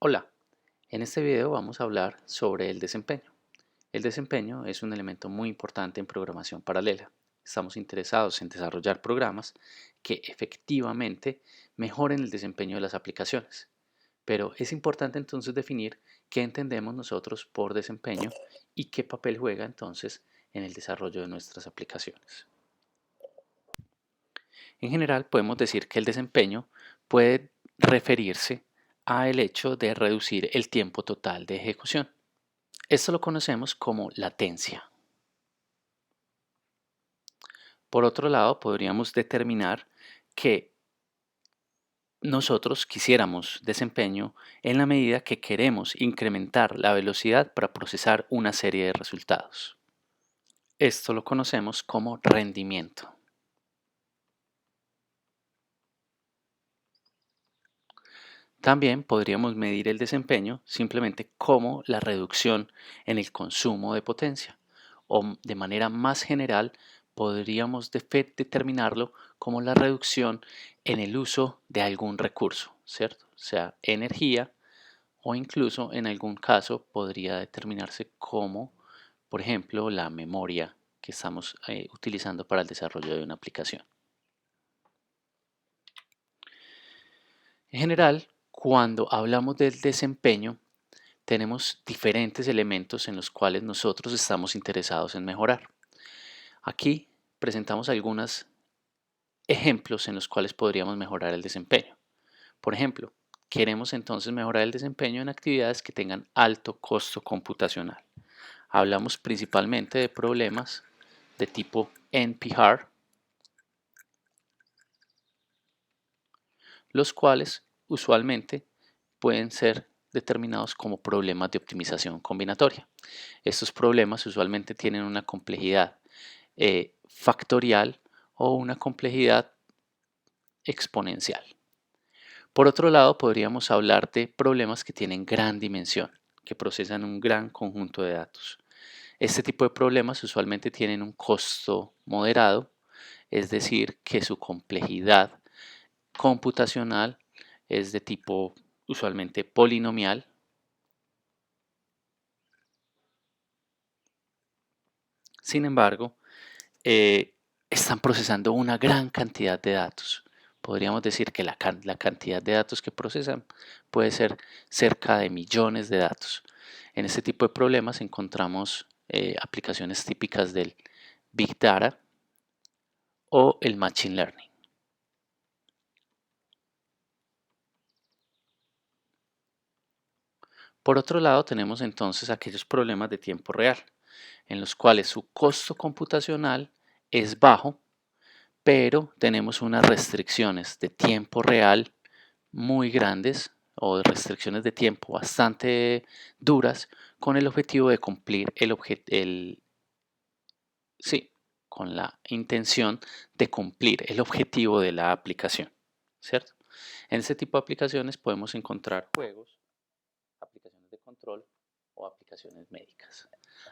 Hola, en este video vamos a hablar sobre el desempeño. El desempeño es un elemento muy importante en programación paralela. Estamos interesados en desarrollar programas que efectivamente mejoren el desempeño de las aplicaciones. Pero es importante entonces definir qué entendemos nosotros por desempeño y qué papel juega entonces en el desarrollo de nuestras aplicaciones. En general, podemos decir que el desempeño puede referirse al hecho de reducir el tiempo total de ejecución. Esto lo conocemos como latencia. Por otro lado, podríamos determinar que nosotros quisiéramos desempeño en la medida que queremos incrementar la velocidad para procesar una serie de resultados. Esto lo conocemos como rendimiento. También podríamos medir el desempeño simplemente como la reducción en el consumo de potencia, o de manera más general podríamos determinarlo como la reducción en el uso de algún recurso, ¿cierto? Sea energía, o incluso en algún caso podría determinarse como, por ejemplo, la memoria que estamos utilizando para el desarrollo de una aplicación. En general, cuando hablamos del desempeño, tenemos diferentes elementos en los cuales nosotros estamos interesados en mejorar. Aquí presentamos algunos ejemplos en los cuales podríamos mejorar el desempeño. Por ejemplo, queremos entonces mejorar el desempeño en actividades que tengan alto costo computacional. Hablamos principalmente de problemas de tipo NP-hard, los cuales usualmente pueden ser determinados como problemas de optimización combinatoria. Estos problemas usualmente tienen una complejidad factorial o una complejidad exponencial. Por otro lado, podríamos hablar de problemas que tienen gran dimensión, que procesan un gran conjunto de datos. Este tipo de problemas usualmente tienen un costo moderado, es decir, que su complejidad computacional es de tipo usualmente polinomial. Sin embargo, están procesando una gran cantidad de datos. Podríamos decir que la cantidad de datos que procesan puede ser cerca de millones de datos. En este tipo de problemas encontramos aplicaciones típicas del Big Data o el Machine Learning. Por otro lado, tenemos entonces aquellos problemas de tiempo real, en los cuales su costo computacional es bajo, pero tenemos unas restricciones de tiempo real muy grandes o restricciones de tiempo bastante duras con el objetivo de cumplir sí, con la intención de cumplir el objetivo de la aplicación, ¿cierto? En este tipo de aplicaciones podemos encontrar juegos, aplicaciones de control o aplicaciones médicas.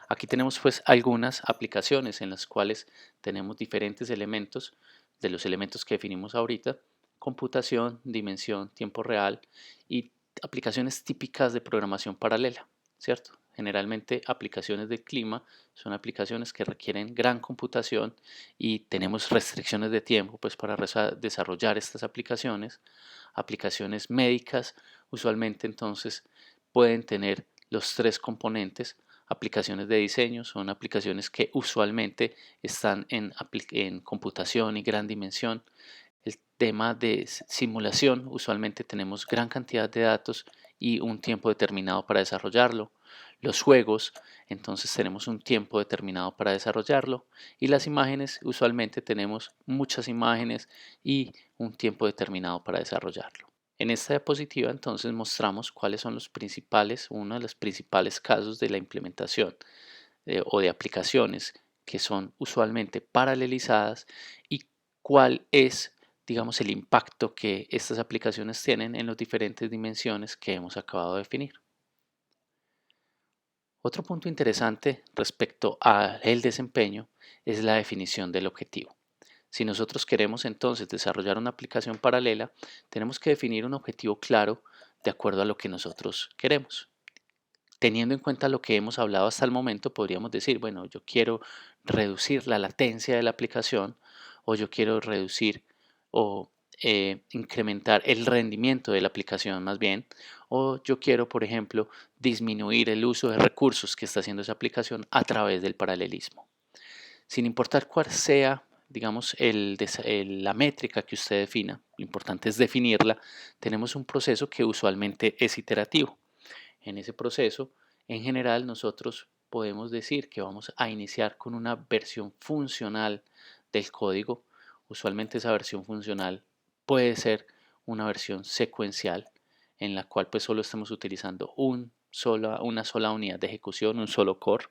Aquí tenemos pues algunas aplicaciones en las cuales tenemos diferentes elementos, de los elementos que definimos ahorita: computación, dimensión, tiempo real y aplicaciones típicas de programación paralela, ¿cierto? Generalmente aplicaciones de clima son aplicaciones que requieren gran computación y tenemos restricciones de tiempo pues para desarrollar estas aplicaciones. Aplicaciones médicas usualmente entonces pueden tener los tres componentes. Aplicaciones de diseño son aplicaciones que usualmente están en computación y gran dimensión. El tema de simulación, usualmente tenemos gran cantidad de datos y un tiempo determinado para desarrollarlo. Los juegos, entonces tenemos un tiempo determinado para desarrollarlo. Y las imágenes, usualmente tenemos muchas imágenes y un tiempo determinado para desarrollarlo. En esta diapositiva entonces mostramos cuáles son uno de los principales casos de la implementación o de aplicaciones que son usualmente paralelizadas y cuál es, digamos, el impacto que estas aplicaciones tienen en las diferentes dimensiones que hemos acabado de definir. Otro punto interesante respecto al desempeño es la definición del objetivo. Si nosotros queremos entonces desarrollar una aplicación paralela, tenemos que definir un objetivo claro de acuerdo a lo que nosotros queremos. Teniendo en cuenta lo que hemos hablado hasta el momento, podríamos decir, bueno, yo quiero reducir la latencia de la aplicación, o yo quiero reducir o incrementar el rendimiento de la aplicación más bien, o yo quiero, por ejemplo, disminuir el uso de recursos que está haciendo esa aplicación a través del paralelismo. Sin importar cuál sea, digamos, la métrica que usted defina, lo importante es definirla, tenemos un proceso que usualmente es iterativo. En ese proceso, en general, nosotros podemos decir que vamos a iniciar con una versión funcional del código. Usualmente esa versión funcional puede ser una versión secuencial en la cual pues solo estamos utilizando una sola unidad de ejecución, un solo core.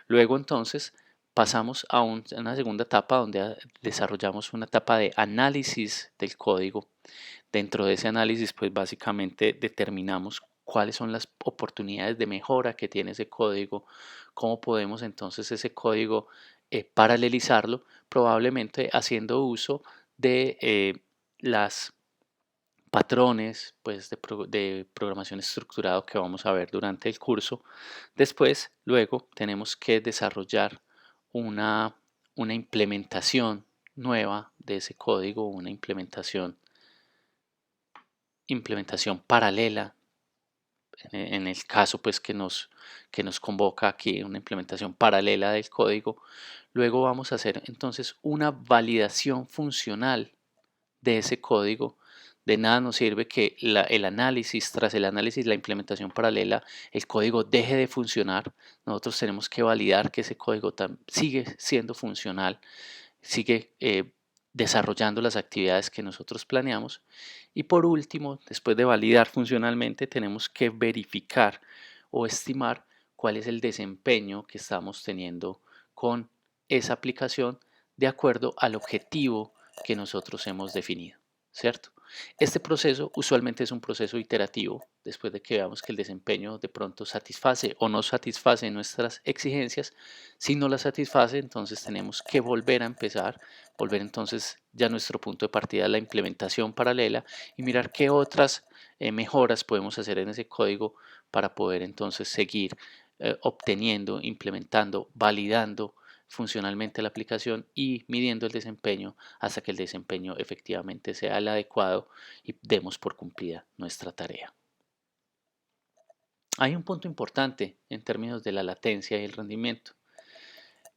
Luego entonces pasamos a una segunda etapa donde desarrollamos una etapa de análisis del código. Dentro de ese análisis pues básicamente determinamos cuáles son las oportunidades de mejora que tiene ese código, cómo podemos entonces ese código paralelizarlo, probablemente haciendo uso de las patrones pues, de programación estructurado que vamos a ver durante el curso. Después, luego, tenemos que desarrollar una implementación nueva de ese código, una implementación paralela, en el caso pues que nos convoca aquí, una implementación paralela del código. Luego vamos a hacer entonces una validación funcional de ese código. De nada nos sirve que tras el análisis, la implementación paralela, el código deje de funcionar. Nosotros tenemos que validar que ese código sigue siendo funcional, sigue desarrollando las actividades que nosotros planeamos. Y por último, después de validar funcionalmente, tenemos que verificar o estimar cuál es el desempeño que estamos teniendo con esa aplicación de acuerdo al objetivo que nosotros hemos definido, ¿cierto? Este proceso usualmente es un proceso iterativo. Después de que veamos que el desempeño de pronto satisface o no satisface nuestras exigencias, si no las satisface, entonces tenemos que volver a empezar, volver entonces ya a nuestro punto de partida a la implementación paralela y mirar qué otras mejoras podemos hacer en ese código para poder entonces seguir obteniendo, implementando, validando funcionalmente la aplicación y midiendo el desempeño hasta que el desempeño efectivamente sea el adecuado y demos por cumplida nuestra tarea. Hay un punto importante en términos de la latencia y el rendimiento.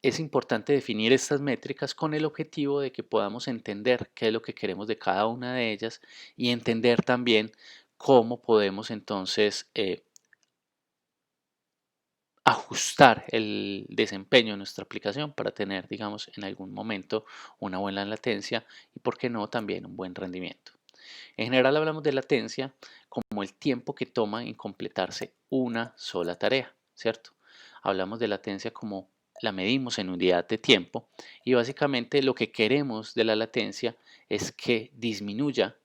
Es importante definir estas métricas con el objetivo de que podamos entender qué es lo que queremos de cada una de ellas y entender también cómo podemos entonces ajustar el desempeño de nuestra aplicación para tener, digamos, en algún momento una buena latencia y, por qué no, también un buen rendimiento. En general hablamos de latencia como el tiempo que toma en completarse una sola tarea, ¿cierto? Hablamos de latencia como la medimos en unidad de tiempo y básicamente lo que queremos de la latencia es que disminuya.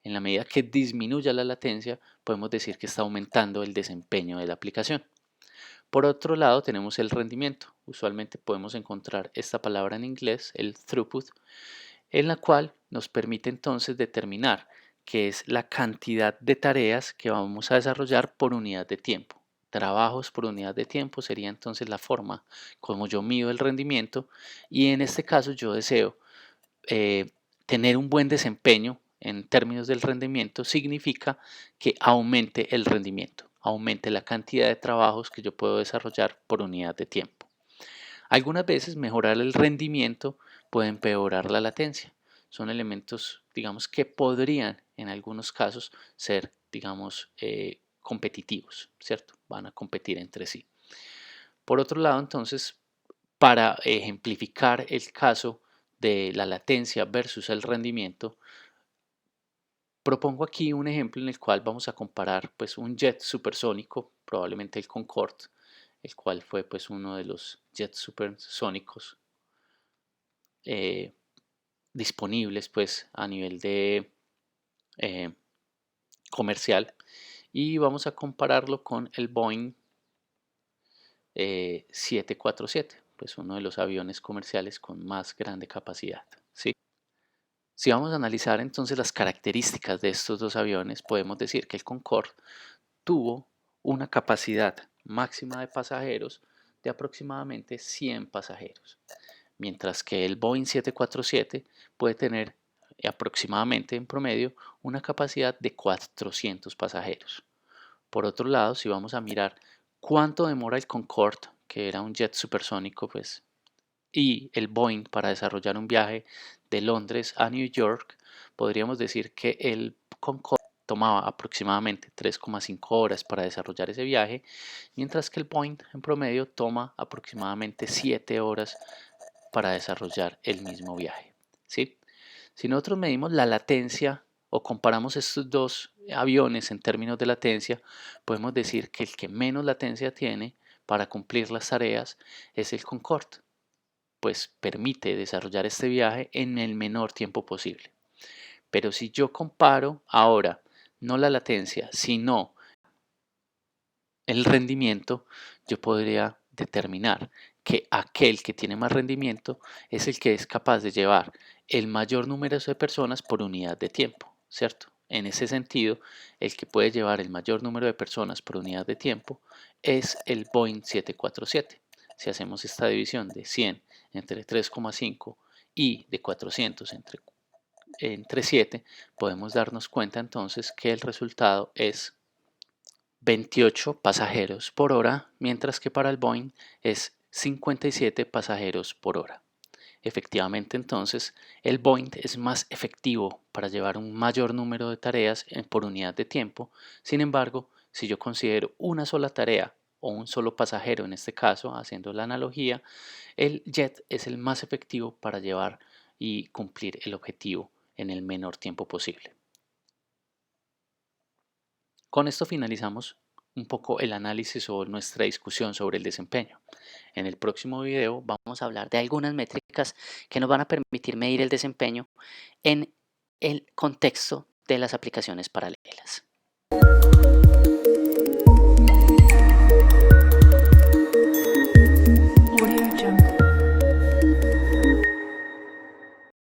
En la medida que disminuya la latencia, podemos decir que está aumentando el desempeño de la aplicación. Por otro lado, tenemos el rendimiento. Usualmente podemos encontrar esta palabra en inglés, el throughput, en la cual nos permite entonces determinar qué es la cantidad de tareas que vamos a desarrollar por unidad de tiempo. Trabajos por unidad de tiempo sería entonces la forma como yo mido el rendimiento, y en este caso yo deseo tener un buen desempeño en términos del rendimiento. Significa que aumente el rendimiento, aumente la cantidad de trabajos que yo puedo desarrollar por unidad de tiempo. Algunas veces mejorar el rendimiento puede empeorar la latencia. Son elementos, digamos, que podrían en algunos casos ser, digamos, competitivos, ¿cierto? Van a competir entre sí. Por otro lado, entonces, para ejemplificar el caso de la latencia versus el rendimiento, propongo aquí un ejemplo en el cual vamos a comparar pues, un jet supersónico, probablemente el Concorde, el cual fue pues, uno de los jets supersónicos eh, disponibles pues, a nivel de eh, comercial, y vamos a compararlo con el Boeing 747, pues uno de los aviones comerciales con más grande capacidad, ¿sí? Si vamos a analizar entonces las características de estos dos aviones, podemos decir que el Concorde tuvo una capacidad máxima de pasajeros de aproximadamente 100 pasajeros, mientras que el Boeing 747 puede tener aproximadamente en promedio una capacidad de 400 pasajeros. Por otro lado, si vamos a mirar cuánto demora el Concorde, que era un jet supersónico, pues, y el Boeing para desarrollar un viaje de Londres a New York, podríamos decir que el Concorde tomaba aproximadamente 3,5 horas para desarrollar ese viaje, mientras que el Boeing en promedio toma aproximadamente 7 horas para desarrollar el mismo viaje. ¿Sí? Si nosotros medimos la latencia o comparamos estos dos aviones en términos de latencia, podemos decir que el que menos latencia tiene para cumplir las tareas es el Concorde, pues permite desarrollar este viaje en el menor tiempo posible. Pero si yo comparo ahora no la latencia, sino el rendimiento, yo podría determinar que aquel que tiene más rendimiento es el que es capaz de llevar el mayor número de personas por unidad de tiempo, ¿cierto? En ese sentido, el que puede llevar el mayor número de personas por unidad de tiempo es el Boeing 747. Si hacemos esta división de 100 entre 3,5 y de 400 entre 7, podemos darnos cuenta entonces que el resultado es 28 pasajeros por hora, mientras que para el Boeing es 57 pasajeros por hora. Efectivamente, entonces, el Boeing es más efectivo para llevar un mayor número de tareas por unidad de tiempo. Sin embargo, si yo considero una sola tarea o un solo pasajero en este caso, haciendo la analogía, el jet es el más efectivo para llevar y cumplir el objetivo en el menor tiempo posible. Con esto finalizamos un poco el análisis o nuestra discusión sobre el desempeño. En el próximo video vamos a hablar de algunas métricas que nos van a permitir medir el desempeño en el contexto de las aplicaciones paralelas.